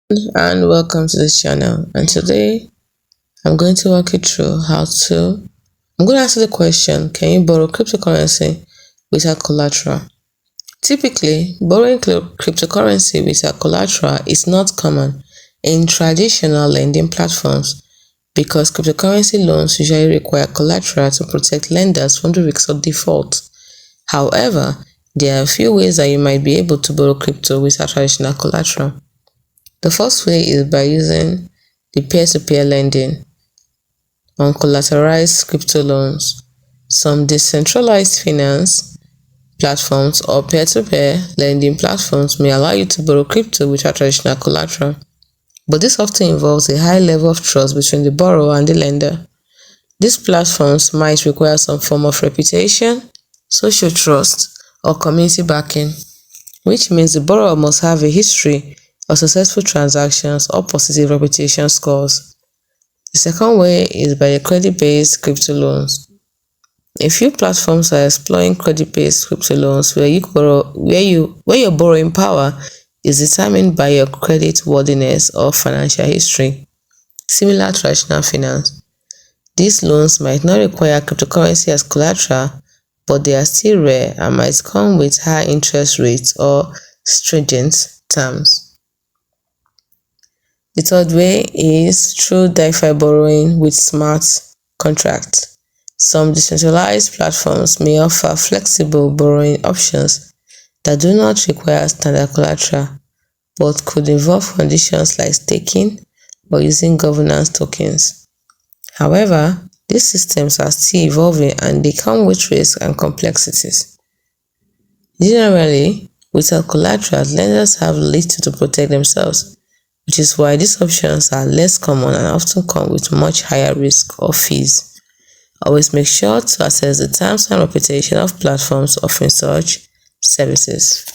And welcome to this channel. And today I'm going to walk you through I'm going to ask you the question, can you borrow cryptocurrency without collateral? Typically, borrowing cryptocurrency without collateral is not common in traditional lending platforms because cryptocurrency loans usually require collateral to protect lenders from the risk of default. However, there are a few ways that you might be able to borrow crypto without traditional collateral. The first way is by using the peer-to-peer lending on collateralized crypto loans. Some decentralized finance platforms or peer-to-peer lending platforms may allow you to borrow crypto without traditional collateral, but this often involves a high level of trust between the borrower and the lender. These platforms might require some form of reputation, social trust, or community backing, which means the borrower must have a history of successful transactions or positive reputation scores. The second way is by the credit-based crypto loans. A few platforms are exploring credit-based crypto loans where your borrowing power is determined by your credit worthiness or financial history, similar to traditional finance. These loans might not require cryptocurrency as collateral, but they are still rare and might come with high interest rates or stringent terms. The third way is through DeFi borrowing with smart contracts. Some decentralized platforms may offer flexible borrowing options that do not require standard collateral, but could involve conditions like staking or using governance tokens. However, these systems are still evolving and they come with risks and complexities. Generally, without collateral, lenders have little to protect themselves, which is why these options are less common and often come with much higher risk or fees. Always make sure to assess the terms and reputation of platforms offering such services.